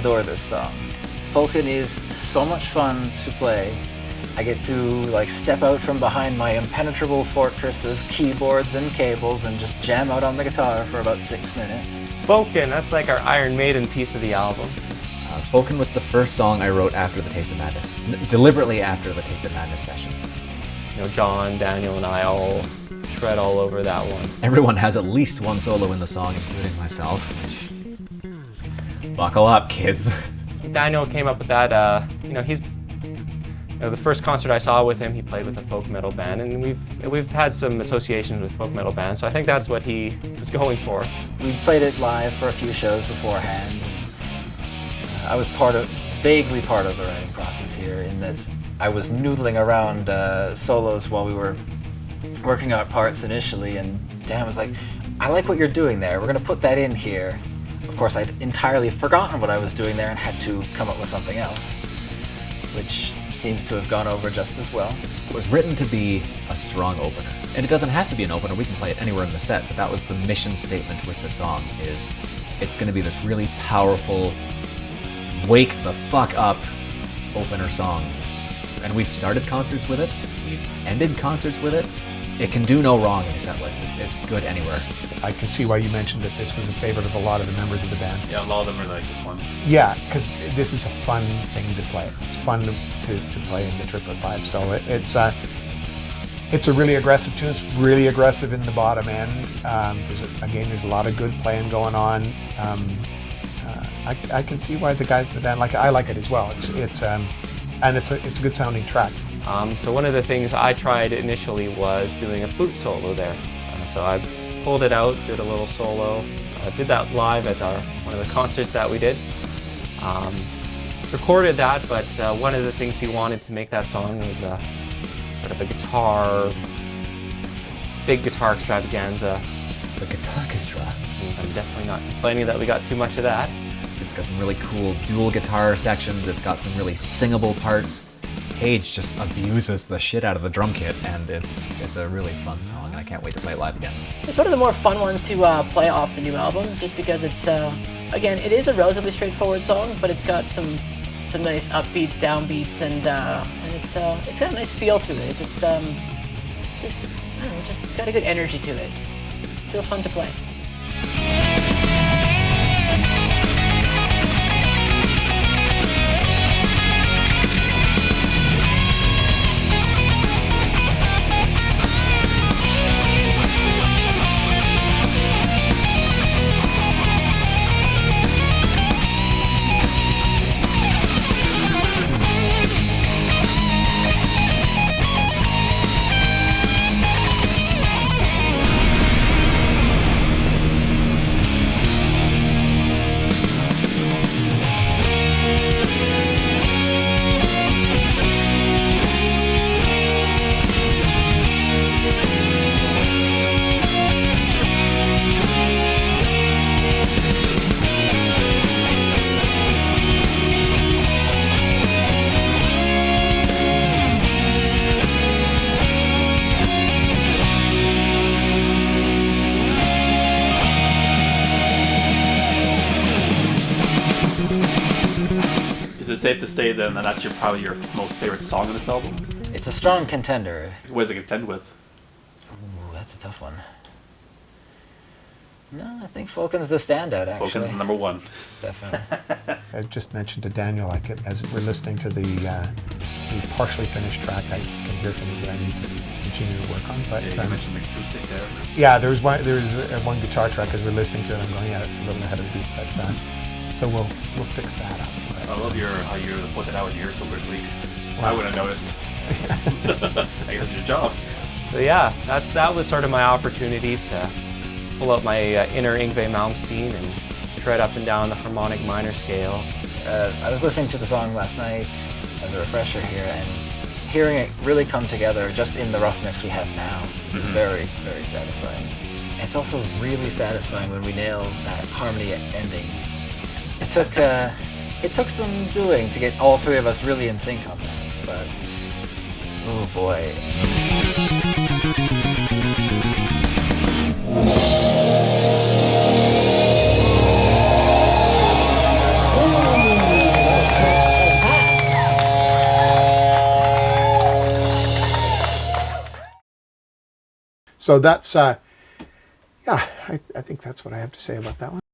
adore this song. Falcon is so much fun to play. I get to like step out from behind my impenetrable fortress of keyboards and cables and just jam out on the guitar for about 6 minutes. Falcon, that's like our Iron Maiden piece of the album. Falcon was the first song I wrote after the Taste of Madness, deliberately after the Taste of Madness sessions. You know, John, Daniel, and I all shred all over that one. Everyone has at least one solo in the song, including myself. Buckle up, kids. Daniel came up with that, he's the first concert I saw with him, he played with a folk metal band, and we've had some associations with folk metal bands, so I think that's what he was going for. We played it live for a few shows beforehand. I was vaguely part of the writing process here, in that I was noodling around solos while we were working out parts initially, and Dan was like, I like what you're doing there, we're going to put that in here. Of course, I'd entirely forgotten what I was doing there and had to come up with something else, which seems to have gone over just as well. It was written to be a strong opener. And it doesn't have to be an opener, we can play it anywhere in the set, but that was the mission statement with the song, is it's going to be this really powerful, wake the fuck up opener song. And we've started concerts with it, we've ended concerts with it. It can do no wrong in a set list. It's good anywhere. I can see why you mentioned that this was a favorite of a lot of the members of the band. Yeah, a lot of them are like this one. Yeah, because this is a fun thing to play. It's fun to play in the triplet pipe. So it's a really aggressive tune. It's really aggressive in the bottom end. There's a lot of good playing going on. I can see why the guys in the band like it. I like it as well. It's a good sounding track. So one of the things I tried initially was doing a flute solo there. So I pulled it out, did a little solo. I did that live at one of the concerts that we did. Recorded that, but one of the things he wanted to make that song was sort of a big guitar extravaganza. The guitar orchestra. I'm definitely not complaining that we got too much of that. It's got some really cool dual guitar sections, it's got some really singable parts. Paige just abuses the shit out of the drum kit, and it's a really fun song, and I can't wait to play it live again. It's one of the more fun ones to play off the new album, just because it's, again, it is a relatively straightforward song, but it's got some nice upbeats, downbeats, and it's got a nice feel to it. It just got a good energy to it. Feels fun to play. Is it safe to say then that that's probably your most favorite song on this album? It's a strong contender. What does it contend with? Ooh, that's a tough one. No, I think Falcon's the standout, actually. Falcon's the number one. Definitely. I just mentioned to Daniel, as we're listening to the partially finished track, I can hear things that I need to continue to work on. But Yeah, you mentioned the acoustic there. yeah, there was one guitar track as we're listening to it. I'm going, yeah, it's a little ahead of the beat, but so we'll fix that up. I love how you put that out with your ear so quickly. I wouldn't have noticed. I guess it's your job. So yeah, that was sort of my opportunity to pull out my inner Yngwie Malmsteen and tread up and down the harmonic minor scale. I was listening to the song last night as a refresher here, and hearing it really come together just in the rough mix we have now is very, very satisfying. It's also really satisfying when we nail that harmony ending. It took some doing to get all three of us really in sync on that, but oh boy. So that's, yeah, I think that's what I have to say about that one.